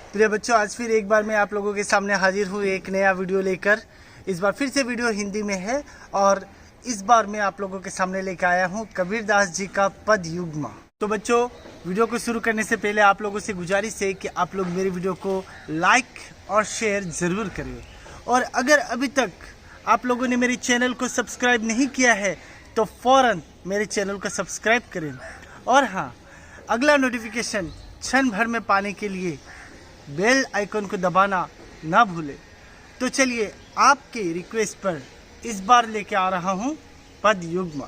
प्रिय बच्चों, आज फिर एक बार मैं आप लोगों के सामने हाजिर हूँ एक नया वीडियो लेकर। इस बार फिर से वीडियो हिंदी में है और इस बार मैं आप लोगों के सामने लेकर आया हूँ कबीरदास जी का पद युग्म। तो बच्चों, वीडियो को शुरू करने से पहले आप लोगों से गुजारिश है कि आप लोग मेरे वीडियो को लाइक और शेयर ज़रूर करें। और अगर अभी तक आप लोगों ने मेरे चैनल को सब्सक्राइब नहीं किया है तो फ़ौरन मेरे चैनल को सब्सक्राइब करें। और हाँ, अगला नोटिफिकेशन क्षण भर में पाने के लिए बेल आइकन को दबाना ना भूलें। तो चलिए, आपके रिक्वेस्ट पर इस बार लेके आ रहा हूँ पद युग्म।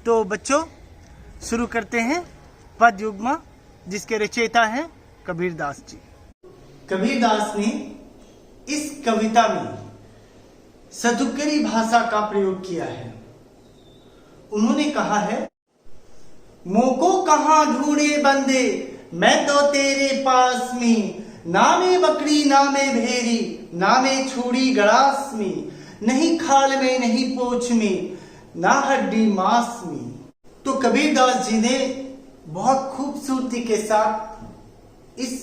तो बच्चों, शुरू करते हैं पद युग्म, जिसके रचयिता हैं कबीरदास जी। कबीरदास ने इस कविता में सदुक्करी भाषा का प्रयोग किया है। उन्होंने कहा है, मोको कहाँ ढूंढे बंदे, मैं तो तेरे पास में, नामे बकरी नामे भेरी, नामे छुड़ी गड़ास में, नहीं खाल में नहीं पोछ में, ना हड्डी मांस में। तो कबीरदास जी ने बहुत खूबसूरती के साथ इस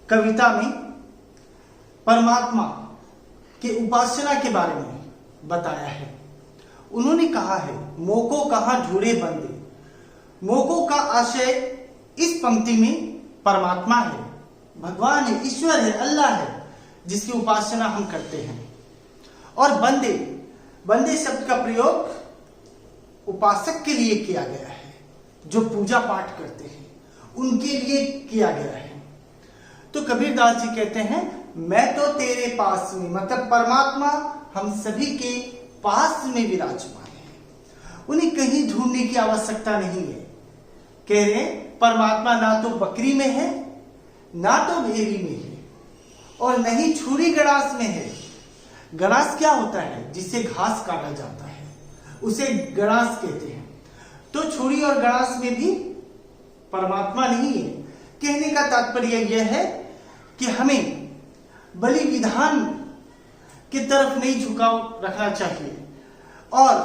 कविता में परमात्मा के उपासना के बारे में बताया है। उन्होंने कहा है, मोको कहाँ ढूंढे बंदे। मोको का आशय इस पंक्ति में परमात्मा है, भगवान है, ईश्वर है, अल्लाह है, जिसकी उपासना हम करते हैं। और बंदे, बंदे शब्द का प्रयोग उपासक के लिए किया गया है, जो पूजा पाठ करते हैं उनके लिए किया गया है। तो कबीरदास जी कहते हैं, मैं तो तेरे पास में, मतलब परमात्मा हम सभी के पास में विराजमान है। उन्हें कहीं ढूंढने की आवश्यकता नहीं है। कह रहे परमात्मा ना तो बकरी में है, ना तो भेड़ी में है, और न ही छुरी गड़ास में है। गड़ास क्या होता है? जिससे घास काटा जाता है, उसे गड़ास कहते हैं। तो छुरी और गड़ास में भी परमात्मा नहीं है। कहने का तात्पर्य यह है कि हमें बलि विधान की तरफ नहीं झुकाव रखना चाहिए, और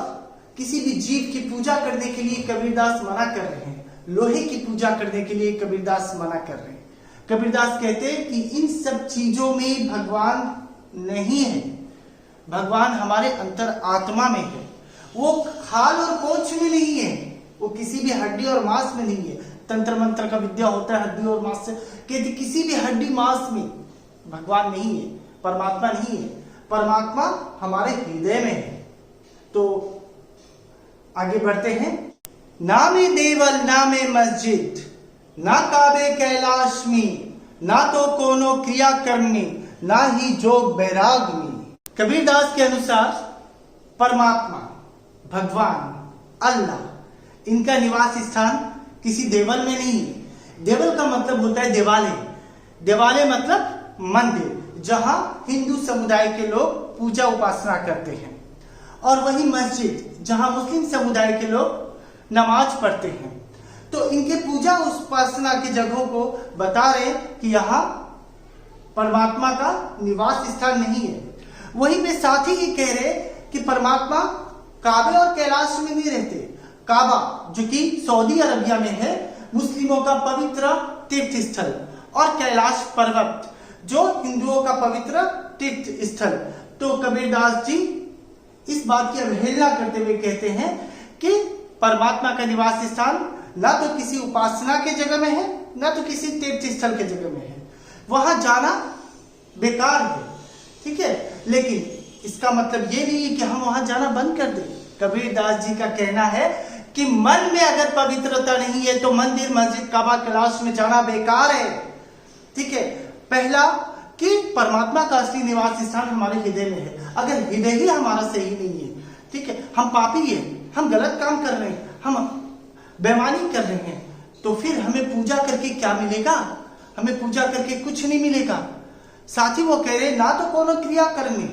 किसी भी जीव की पूजा करने के लिए कबीरदास मना कर रहे हैं। लोहे की पूजा करने के लिए कबीरदास मना कर रहे हैं। कबीरदास कहते हैं कि इन सब चीजों में भगवान नहीं है। भगवान हमारे अंतर आत्मा में है। वो खाल और पोंछ में नहीं है, वो किसी भी हड्डी और मांस में नहीं है। तंत्र मंत्र का विद्या होता है हड्डी और मांस से, कहते किसी भी हड्डी मांस में भगवान नहीं है, परमात्मा नहीं है। परमात्मा हमारे हृदय में है। तो आगे बढ़ते हैं। नामे देवल नामे मस्जिद, ना काबे कैलाश में, ना तो कोनो क्रिया कर्म में, ना ही जोग बैराग में। कबीरदास के अनुसार परमात्मा, भगवान, अल्लाह, इनका निवास स्थान किसी देवल में नहीं है। देवल का मतलब होता है देवालय। देवालय मतलब मंदिर, जहां हिंदू समुदाय के लोग पूजा उपासना करते हैं, और वही मस्जिद जहां मुस्लिम समुदाय के लोग नमाज पढ़ते हैं। तो इनके पूजा उपासना की जगहों को बता रहे कि यहाँ परमात्मा का निवास स्थान नहीं है। वहीं पे साथ ही कह रहे कि परमात्मा काबे और कैलाश में नहीं रहते। काबा, जो कि सऊदी अरबिया में है, मुस्लिमों का पवित्र तीर्थ स्थल, और कैलाश पर्वत, जो हिंदुओं का पवित्र तीर्थ स्थल। तो कबीरदास जी इस बात की अवहेलना करते हुए कहते हैं कि परमात्मा का निवास स्थान ना तो किसी उपासना के जगह में है, ना तो किसी तीर्थ स्थल के जगह में है। वहां जाना बेकार है, ठीक है, लेकिन इसका मतलब ये नहीं है कि हम वहां जाना बंद कर दें। कबीरदास जी का कहना है कि मन में अगर पवित्रता नहीं है तो मंदिर, मस्जिद, काबा, कैलाश में जाना बेकार है। ठीक है, पहला कि परमात्मा का असली निवास स्थान हमारे हृदय में है। अगर हृदय ही हमारा सही नहीं है, ठीक है, हम पापी हैं, हम गलत काम कर रहे हैं, हम बेईमानी कर रहे हैं, तो फिर हमें पूजा करके क्या मिलेगा? हमें पूजा करके कुछ नहीं मिलेगा। साथ ही वो कह रहे ना तो कोनो क्रिया करनी,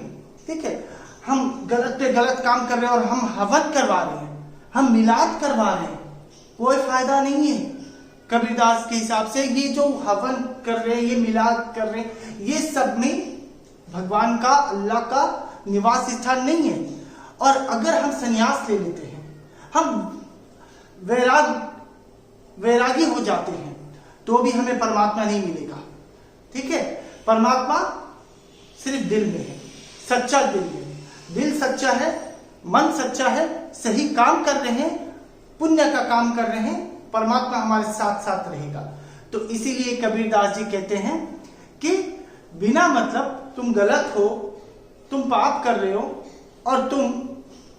ठीक है, हम गलत पे गलत काम कर रहे हैं और हम हवन करवा रहे हैं, हम मिलाद करवा रहे हैं, कोई फायदा नहीं है। कबीरदास के हिसाब से ये जो हवन कर रहे हैं, ये मिलाद कर रहे हैं, ये सब में भगवान का, अल्लाह का निवास स्थान नहीं है। और अगर हम संन्यास ले लेते हैं, हम वैरागी हो जाते हैं, तो भी हमें परमात्मा नहीं मिलेगा। ठीक है। परमात्मा सिर्फ दिल में है, सच्चा दिल में है। दिल सच्चा है, मन सच्चा है, सही काम कर रहे हैं, पुण्य का काम कर रहे हैं, परमात्मा हमारे साथ साथ रहेगा। तो इसीलिए कबीरदास जी कहते हैं कि बिना मतलब तुम गलत हो, तुम पाप कर रहे हो और तुम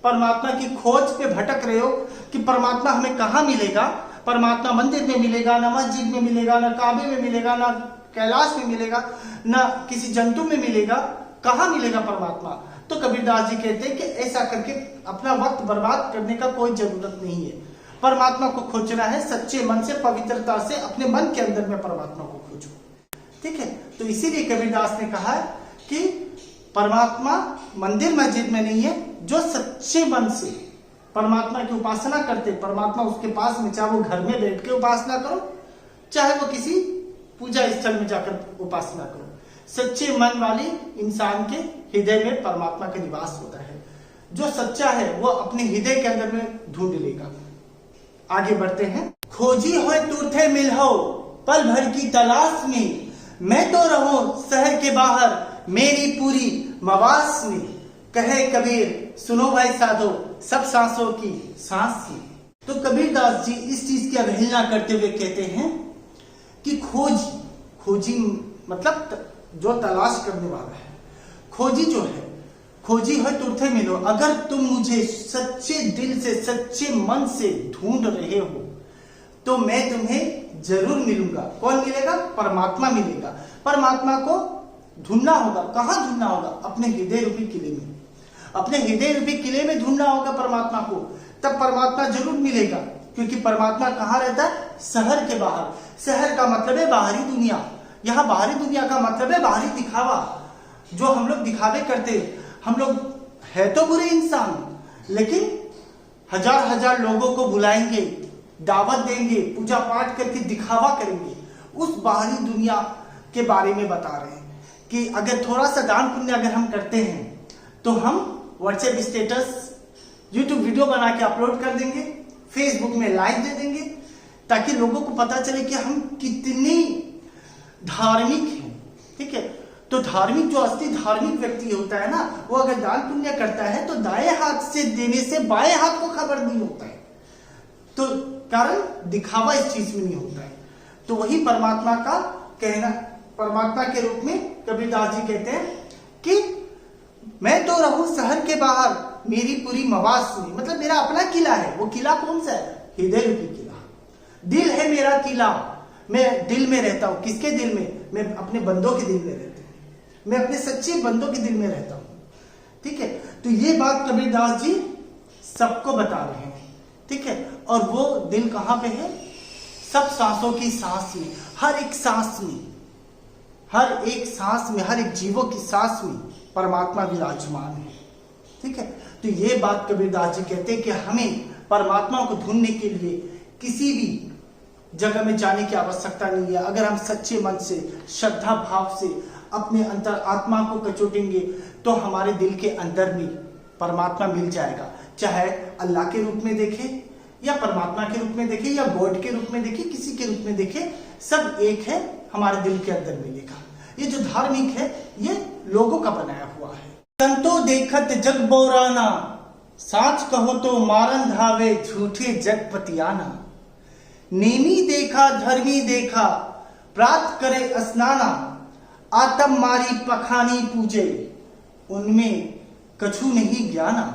परमात्मा की खोज पे भटक रहे हो कि परमात्मा हमें कहाँ मिलेगा। परमात्मा मंदिर में मिलेगा, ना मस्जिद में मिलेगा, ना काबे में मिलेगा, ना कैलाश में मिलेगा, ना किसी जंतु में मिलेगा, कहाँ मिलेगा परमात्मा। तो कबीरदास जी कहते हैं कि ऐसा करके अपना वक्त बर्बाद करने का कोई जरूरत नहीं है। परमात्मा को खोजना है सच्चे मन से, पवित्रता से, अपने मन के अंदर में परमात्मा को खोजो, ठीक है। तो इसीलिए कबीरदास ने कहा कि परमात्मा मंदिर मस्जिद में नहीं है। जो सच्चे मन से परमात्मा की उपासना करते, परमात्मा उसके पास में, चाहे वो घर में बैठ के उपासना करो, चाहे वो किसी पूजा स्थल में जाकर उपासना करो, सच्चे मन वाली इंसान के हृदय में परमात्मा का निवास होता है। जो सच्चा है वो अपने हृदय के अंदर में ढूंढ लेगा। आगे बढ़ते हैं। खोजी हो तुरथे मिलहो पल भर की तलाश में, मैं तो रहूं शहर के बाहर मेरी पूरी मवास में। कहे कबीर सुनो भाई साधो सब सांसों की सांस में। तो कबीरदास जी इस चीज की अवहेलना करते हुए कहते हैं कि खोजी मतलब जो तलाश करने वाला है, खोजी जो है, खोजी है तुरथे मिलो। अगर तुम मुझे सच्चे दिल से, सच्चे मन से ढूंढ रहे हो तो मैं तुम्हें जरूर मिलूंगा। कौन मिलेगा? परमात्मा मिलेगा। परमात्मा को ढूंढना होगा। कहाँ ढूंढना होगा? अपने हृदय रूपी किले में। अपने हृदय रूपी किले में ढूंढना होगा परमात्मा को, तब परमात्मा जरूर मिलेगा। क्योंकि परमात्मा कहाँ रहता है? शहर के बाहर। शहर का मतलब है बाहरी दुनिया। यहाँ बाहरी दुनिया का मतलब है बाहरी दिखावा, जो हम लोग दिखावे करते। हम लोग है तो बुरे इंसान, लेकिन हजार हजार लोगों को बुलाएंगे, दावत देंगे, पूजा पाठ करके दिखावा करेंगे। उस बाहरी दुनिया के बारे में बता रहे हैं कि अगर थोड़ा सा दान पुण्य अगर हम करते हैं तो हम व्हाट्सएप स्टेटस, यूट्यूब वीडियो बना के अपलोड कर देंगे, फेसबुक में लाइक दे देंगे, ताकि लोगों को पता चले कि हम कितनी धार्मिक हैं, ठीक है। तो धार्मिक, जो असली धार्मिक व्यक्ति होता है ना, वो अगर दान पुण्य करता है तो दाएं हाथ से देने से बाएं हाथ को खबर नहीं होता है। तो कारण दिखावा इस चीज में नहीं होता है। तो वही परमात्मा का कहना, परमात्मा के रूप में कबीरदास जी कहते हैं कि मैं तो रहूं शहर के बाहर मेरी पूरी मवास में, मतलब मेरा अपना किला है। वो किला कौन सा है? हृदय रूपी किला। दिल है मेरा किला, मैं दिल में रहता हूं। किसके दिल में? मैं अपने बंदों के दिल में रहता हूं, मैं अपने सच्चे बंदों के दिल में रहता हूं, ठीक है। तो ये बात कबीरदास जी सबको बता रहे हैं, ठीक है। और वो दिल कहां पे है? सब सांसों की सांस में, हर एक सांस में, हर एक सांस में, हर एक जीवों की सांस में परमात्मा विराजमान है, ठीक है। तो ये बात कबीरदास जी कहते हैं कि हमें परमात्मा को ढूंढने के लिए किसी भी जगह में जाने की आवश्यकता नहीं है। अगर हम सच्चे मन से, श्रद्धा भाव से अपने अंतर आत्मा को कचोटेंगे तो हमारे दिल के अंदर में परमात्मा मिल जाएगा। चाहे अल्लाह के रूप में देखे, या परमात्मा के रूप में देखे, या गॉड के रूप में देखे, किसी के रूप में देखे, सब एक है, हमारे दिल के अंदर मिलेगा। ये जो धार्मिक है ये लोगों का बनाया हुआ है। संतो देखत जग बोराना, साच कहो तो मारन धावे झूठे जगपतियाना। नेमी देखा धर्मी देखा प्रात करे स्नाना, आतम मारी पखानी पूजे उनमें कछु नहीं ज्ञाना।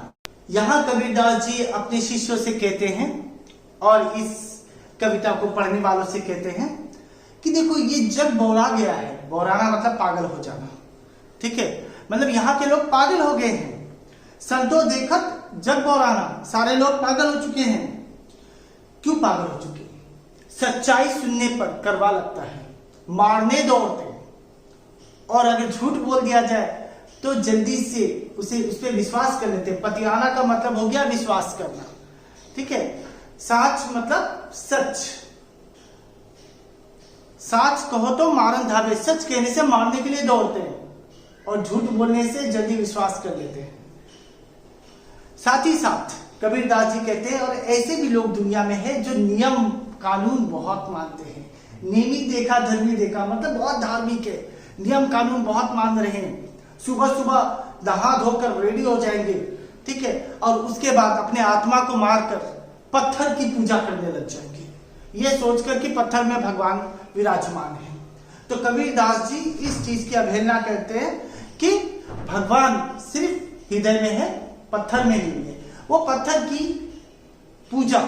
यहाँ कबीरदास जी अपने शिष्यों से कहते हैं और इस कविता को पढ़ने वालों से कहते हैं कि देखो ये जग बोरा गया है। बोराना मतलब पागल हो जाना, ठीक है। मतलब यहाँ के लोग पागल हो गए हैं। संतो देखत जग बोराना, सारे लोग पागल हो चुके हैं। क्यों पागल हो चुके हैं? सच्चाई सुनने पर करवा लगता है, मारने दौड़ते हैं, और अगर झूठ बोल दिया जाए तो जल्दी से उस पर विश्वास कर लेते हैं। पतियाना का मतलब हो गया विश्वास करना, ठीक है। साच मतलब सच, साच कहो तो मारन धावे, सच कहने से मारने के लिए दौड़ते हैं और झूठ बोलने से जल्दी विश्वास कर लेते हैं। साथ ही साथ कबीरदास जी कहते हैं और ऐसे भी लोग दुनिया में हैं जो नियम कानून बहुत मानते हैं, नेमी देखा धर्मी देखा, मतलब बहुत धार्मिक है, नियम कानून बहुत मान रहे हैं, सुबह सुबह नहा धोकर रेडी हो जाएंगे, ठीक है, और उसके बाद अपने आत्मा को मारकर पत्थर की पूजा करने लग जाएंगे, ये सोचकर कि पत्थर में भगवान विराजमान है। तो कबीरदास जी इस चीज की अवहेलना करते हैं कि भगवान सिर्फ हृदय में है, पत्थर में नहीं है। वो पत्थर की पूजा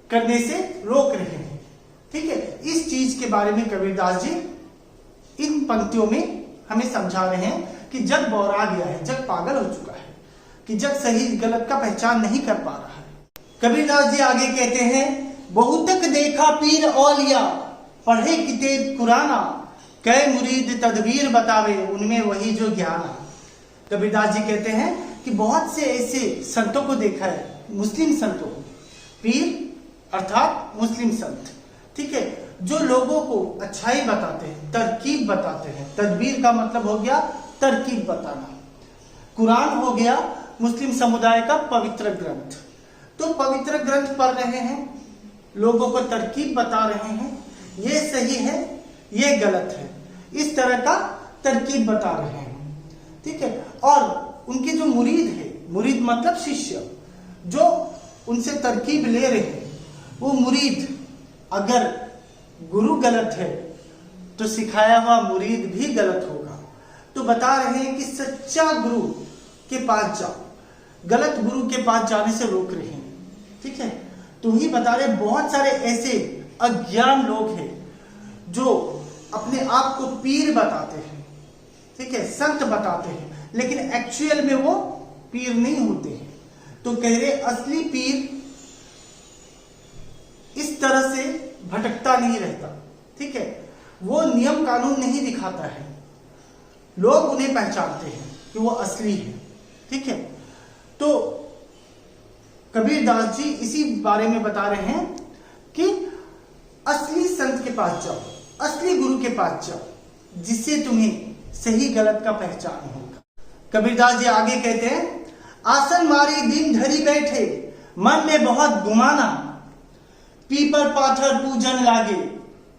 करने से रोक रहे हैं, ठीक है। इस चीज के बारे में कबीरदास जी इन पंक्तियों में हमें समझा रहे हैं कि जग बौरा गया है, जग पागल हो चुका है, कि जग सही गलत का पहचान नहीं कर पा रहा है। कबीरदास जी आगे कहते हैं, बहुतक देखा पीर औलिया, पढ़े किताब कुराना, कै मुरीद तदबीर बतावे, उनमें वही जो ज्ञान। कबीरदास जी कहते हैं कि बहुत से ऐसे संतों को देखा है, मुस्लिम संतों को, पीर अर्थात मुस्लिम संत, ठीक है, जो लोगों को अच्छाई बताते हैं, तरकीब बताते हैं। तदबीर का मतलब हो गया तरकीब बताना। कुरान हो गया मुस्लिम समुदाय का पवित्र ग्रंथ। तो पवित्र ग्रंथ पढ़ रहे हैं, लोगों को तरकीब बता रहे हैं, ये सही है, ये गलत है, इस तरह का तरकीब बता रहे हैं, ठीक है। और उनके जो मुरीद है, मुरीद मतलब शिष्य, जो उनसे तरकीब ले रहे हैं, वो मुरीद, अगर गुरु गलत है तो सिखाया हुआ मुरीद भी गलत होगा। तो बता रहे हैं कि सच्चा गुरु के पास जाओ, गलत गुरु के पास जाने से रोक रहे हैं, ठीक है। तो ही बता रहे बहुत सारे ऐसे अज्ञान लोग हैं जो अपने आप को पीर बताते हैं, ठीक है, संत बताते हैं, लेकिन एक्चुअल में वो पीर नहीं होते हैं। तो कह रहे असली पीर इस तरह से भटकता नहीं रहता, ठीक है, वो नियम कानून नहीं दिखाता है, लोग उन्हें पहचानते हैं कि वो असली है, ठीक है। तो कबीरदास जी इसी बारे में बता रहे हैं कि असली संत के पास जाओ, असली गुरु के पास जाओ, जिससे तुम्हें सही गलत का पहचान होगा। कबीरदास जी आगे कहते हैं, आसन मारी दिन धरी बैठे, मन में बहुत गुमाना, पीपर पाथर पूजन लागे,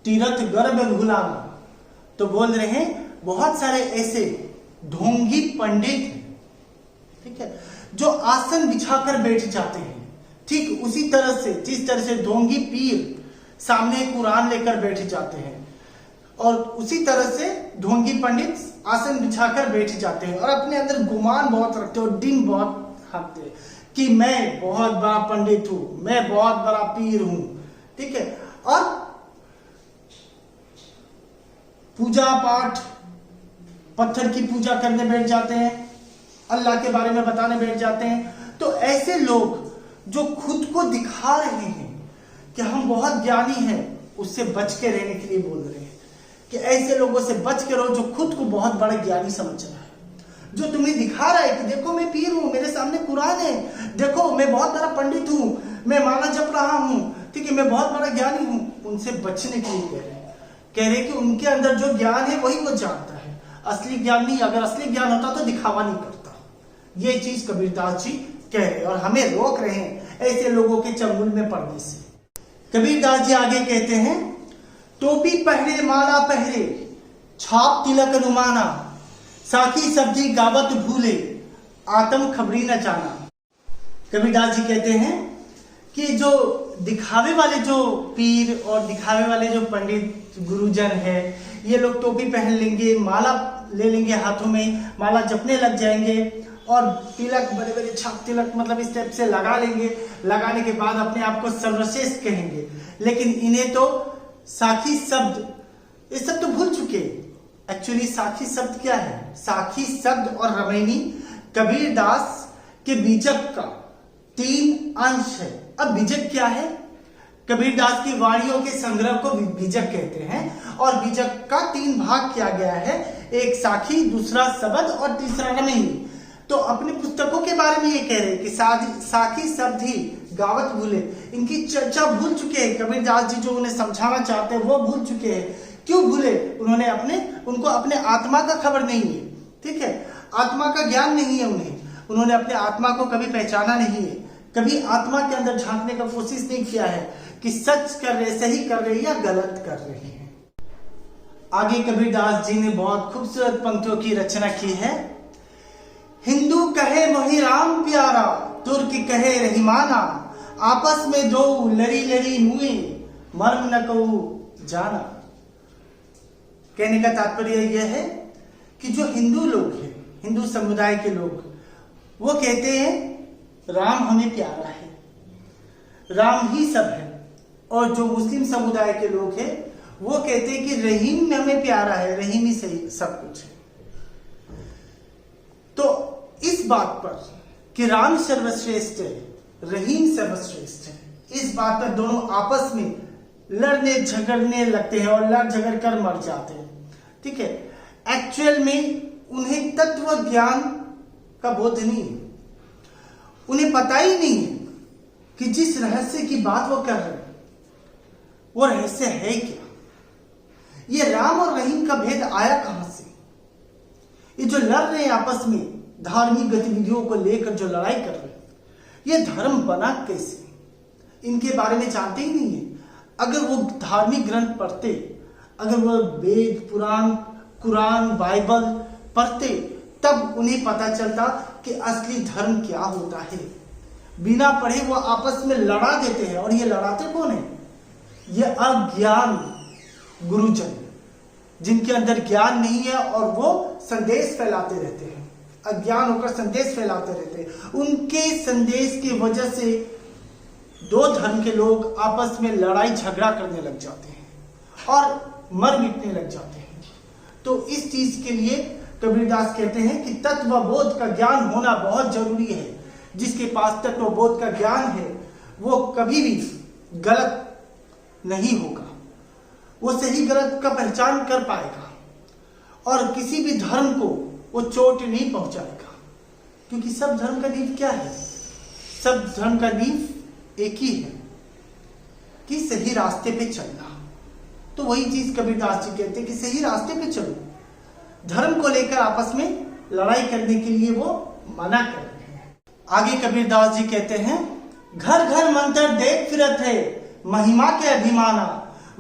तीरथ गर्भ भुलाना। तो बोल रहे हैं बहुत सारे ऐसे ढोंगी पंडित हैं, ठीक है, जो आसन बिछाकर बैठ जाते हैं, ठीक उसी तरह से जिस तरह से ढोंगी पीर सामने कुरान लेकर बैठ जाते हैं, और उसी तरह से ढोंगी पंडित आसन बिछाकर बैठ जाते हैं और अपने अंदर गुमान बहुत रखते हैं और डिम बहुत हाँकते हैं कि मैं बहुत बड़ा पंडित हूं, मैं बहुत बड़ा पीर हूं, ठीक है। और पूजा पाठ, पत्थर की पूजा करने बैठ जाते हैं, अल्लाह के बारे में बताने बैठ जाते हैं। तो ऐसे लोग जो खुद को दिखा रहे हैं कि हम बहुत ज्ञानी हैं, उससे बच के रहने के लिए बोल रहे हैं कि ऐसे लोगों से बच के रहो जो खुद को बहुत बड़ा ज्ञानी समझ रहा है, जो तुम्हें दिखा रहा है कि देखो मैं पीर हूं, मेरे सामने कुरान है, देखो मैं बहुत बड़ा पंडित हूं, मैं माला जप रहा हूं, ठीक है, मैं बहुत बड़ा ज्ञानी हूं। उनसे बचने के लिए कह रहे कि उनके अंदर जो ज्ञान है वही वो जानता है, असली ज्ञान नहीं। अगर असली ज्ञान होता तो दिखावा नहीं करता। ये चीज कबीरदास जी कह रहे और हमें रोक रहे हैं ऐसे लोगों के चंगुल में पड़ने से। कबीरदास जी आगे कहते हैं, टोपी पहरे माला पहरे, छाप तिलक रुमाना, साखी सब्जी गावत भूले, आत्म खबरी न जाना। कबीरदास जी कहते हैं कि जो दिखावे वाले जो पीर और दिखावे वाले जो पंडित गुरुजन है, ये लोग टोपी पहन लेंगे, माला ले लेंगे हाथों में, माला जपने लग जाएंगे और तिलक, बड़े बड़े छाप तिलक मतलब इस टाइप से लगा लेंगे। लगाने के बाद अपने आप को सर्वश्रेष्ठ कहेंगे, लेकिन इन्हें तो साखी शब्द, ये सब तो भूल चुके। एक्चुअली साखी शब्द क्या है? साखी शब्द और रमैनी कबीरदास के बीजक का 3 अंश है। अब बीजक क्या है? कबीरदास की वाणियों के संग्रह को बीजक कहते हैं और बीजक का 3 भाग किया गया है, एक साखी, दूसरा शब्द और तीसरा रमैनी। तो अपनी पुस्तकों के बारे में ये कह रहे हैं कि साखी शब्द ही गावत भूले, इनकी चर्चा भूल चुके हैं। कबीरदास जी जो उन्हें समझाना चाहते हैं वो भूल चुके हैं। क्यों भूले? उनको अपने आत्मा का खबर नहीं है, ठीक है, आत्मा का ज्ञान नहीं है उन्होंने अपने आत्मा को कभी पहचाना नहीं है, कभी आत्मा के अंदर झांकने का कोशिश नहीं किया है कि सच कर रहे, सही कर रहे या गलत कर रहे हैं। आगे कबीरदास जी ने बहुत खूबसूरत पंक्तियों की रचना की है। हिंदू कहे मोहि राम प्यारा, तुर्क कहे रहीमाना, आपस में दो लड़ी लड़ी मुए, मर्म न कहूं जाना। कहने का तात्पर्य यह है कि जो हिंदू लोग हैं, हिंदू समुदाय के लोग, वो कहते हैं राम हमें प्यारा है, राम ही सब है। और जो मुस्लिम समुदाय के लोग हैं वो कहते हैं कि रहीम हमें प्यारा है, रहीम ही सही सब कुछ है। तो इस बात पर कि राम सर्वश्रेष्ठ है, रहीम सर्वश्रेष्ठ है, इस बात पर दोनों आपस में लड़ने झगड़ने लगते हैं और लड़ झगड़ कर मर जाते हैं। ठीक है, एक्चुअल में उन्हें तत्व ज्ञान का बोध नहीं है, उन्हें पता ही नहीं है कि जिस रहस्य की बात वो कर रहे हैं वो रहस्य है क्या। ये राम और रहीम का भेद आया कहां से? ये जो लड़ रहे हैं आपस में, धार्मिक गतिविधियों को लेकर जो लड़ाई कर रहे हैं, ये धर्म बना कैसे? इनके बारे में जानते ही नहीं है। अगर वो धार्मिक ग्रंथ पढ़ते, अगर वो वेद, पुराण, कुरान, बाइबल पढ़ते, तब उन्हें पता चलता कि असली धर्म क्या होता है। बिना पढ़े वो आपस में लड़ा देते हैं। और ये लड़ाते कौन है? ये अज्ञान गुरुजन, जिनके अंदर ज्ञान नहीं है और वो संदेश फैलाते रहते हैं, अज्ञान होकर संदेश फैलाते रहते हैं। उनके संदेश की वजह से दो धर्म के लोग आपस में लड़ाई झगड़ा करने लग जाते हैं और मर मिटने लग जाते हैं। तो इस चीज के लिए कबीरदास कहते हैं कि तत्वबोध का ज्ञान होना बहुत जरूरी है। जिसके पास तत्वबोध का ज्ञान है वो कभी भी गलत नहीं होगा, वो सही गलत का पहचान कर पाएगा और किसी भी धर्म को वो चोट नहीं पहुंचाएगा। क्योंकि सब धर्म का नींव क्या है? सब धर्म का नींव एक ही है कि सही रास्ते पे चलना। तो वही चीज कबीरदास जी कहते हैं कि सही रास्ते पे चलो। धर्म को लेकर आपस में लड़ाई करने के लिए वो मना कर रहे हैं। आगे कबीरदास जी कहते हैं, घर घर मंत्र देख फिरत है, महिमा के अभिमाना,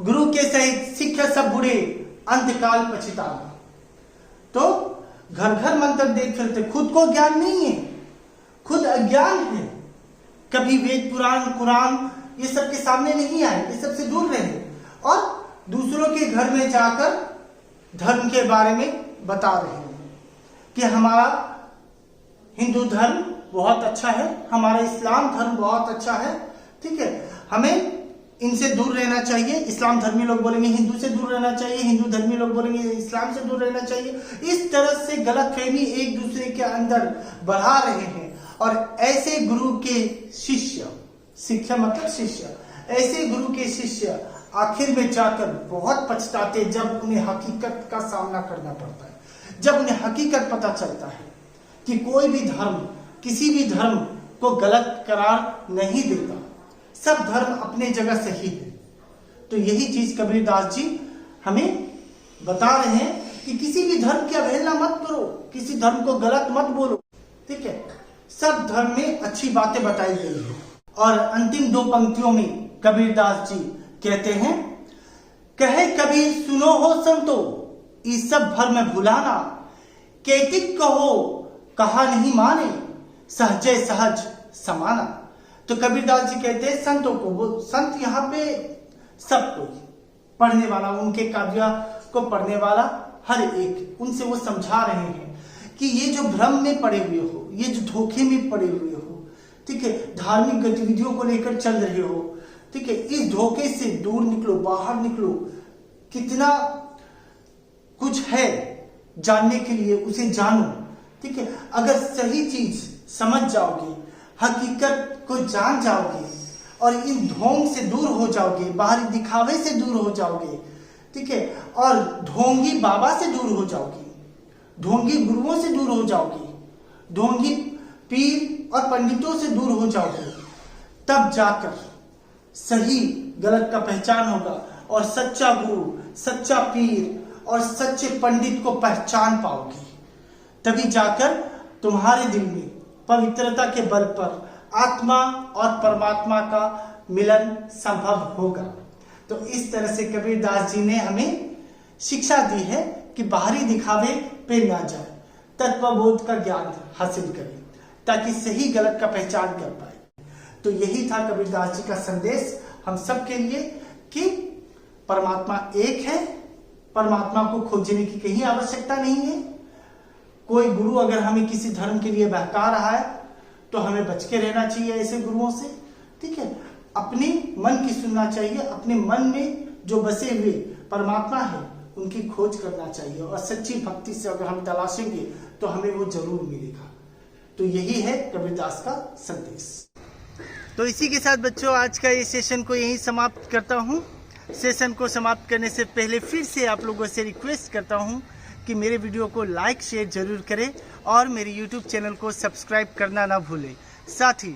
गुरु के सहित सिख सब बुरे, अंतकाल पछताना। तो घर घर मंत्र देख फिरते, खुद को ज्ञान नहीं है, खुद अज्ञान है, कभी वेद, पुराण, कुरान ये सब के सामने नहीं आए, ये सब से दूर रहे और दूसरों के घर में जाकर धर्म के बारे में बता रहे हैं कि हमारा हिंदू धर्म बहुत अच्छा है, हमारा इस्लाम धर्म बहुत अच्छा है। ठीक है, हमें इनसे दूर रहना चाहिए। इस्लाम धर्मी लोग बोलेंगे हिंदू से दूर रहना चाहिए, हिंदू धर्मी लोग बोलेंगे इस्लाम से दूर रहना चाहिए। इस तरह से गलतफहमी एक दूसरे के अंदर बढ़ा रहे हैं। और ऐसे गुरु के शिष्य, शिक्षा मतलब शिष्य, ऐसे गुरु के शिष्य आखिर में जाकर बहुत पछताते जब उन्हें हकीकत का सामना करना पड़ता है, जब उन्हें हकीकत पता चलता है कि कोई भी धर्म किसी भी धर्म को गलत करार नहीं देता, सब धर्म अपने जगह सही है। तो यही चीज कबीरदास जी हमें बता रहे हैं कि किसी भी धर्म की अवहेलना मत करो, किसी धर्म को गलत मत बोलो। ठीक है, सब धर्म में अच्छी बातें बताई गई है। और अंतिम दो पंक्तियों में कबीरदास जी कहते हैं, कहे कबीर सुनो हो संतो, इस सब भर में भुलाना, कैतिक कहो कहा नहीं माने, सहजे सहज समाना। तो कबीरदास जी कहते हैं संतों को, वो संत यहाँ पे सब कोई पढ़ने वाला, उनके काव्य को पढ़ने वाला हर एक, उनसे वो समझा रहे हैं कि ये जो भ्रम में पड़े हुए हो, ये जो धोखे में पड़े हुए हो, ठीक है, धार्मिक गतिविधियों को लेकर चल रहे हो, ठीक है, इस धोखे से दूर निकलो, बाहर निकलो। कितना कुछ है जानने के लिए, उसे जानो। ठीक है, अगर सही चीज समझ जाओगे, हकीकत को जान जाओगे और इन ढोंग से दूर हो जाओगे, बाहरी दिखावे से दूर हो जाओगे, ठीक है, और ढोंगी बाबा से दूर हो जाओगे, ढोंगी गुरुओं से दूर हो जाओगे, ढोंगी पीर और पंडितों से दूर हो जाओगे, तब जाकर सही गलत का पहचान होगा और सच्चा गुरु, सच्चा पीर और सच्चे पंडित को पहचान पाओगे। तभी जाकर तुम्हारे दिल में पवित्रता के बल पर आत्मा और परमात्मा का मिलन संभव होगा। तो इस तरह से कबीरदास जी ने हमें शिक्षा दी है कि बाहरी दिखावे पे ना जाए, तत्वबोध का ज्ञान हासिल करें ताकि सही गलत का पहचान कर पाए। तो यही था कबीरदास जी का संदेश हम सब के लिए कि परमात्मा एक है, परमात्मा को खोजने की कहीं आवश्यकता नहीं है। कोई गुरु अगर हमें किसी धर्म के लिए बहका रहा है तो हमें बच के रहना चाहिए ऐसे गुरुओं से, ठीक है। अपने मन की सुनना चाहिए, अपने मन में जो बसे हुए परमात्मा है उनकी खोज करना चाहिए और सच्ची भक्ति से अगर हम तलाशेंगे तो हमें वो जरूर मिलेगा। तो यही है कबीरदास का संदेश। तो इसी के साथ बच्चों आज का ये सेशन को यहीं समाप्त करता हूँ। सेशन को समाप्त करने से पहले फिर से आप लोगों से रिक्वेस्ट करता हूँ कि मेरे वीडियो को लाइक शेयर जरूर करें और मेरे YouTube चैनल को सब्सक्राइब करना ना भूलें। साथ ही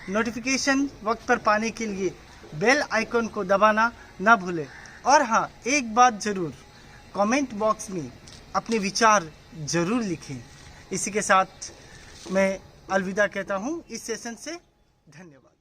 नोटिफिकेशन वक्त पर पाने के लिए बेल आइकन को दबाना ना भूलें। और हाँ, एक बात ज़रूर, कमेंट बॉक्स में अपने विचार ज़रूर लिखें। इसी के साथ मैं अलविदा कहता हूँ इस सेशन से। धन्यवाद।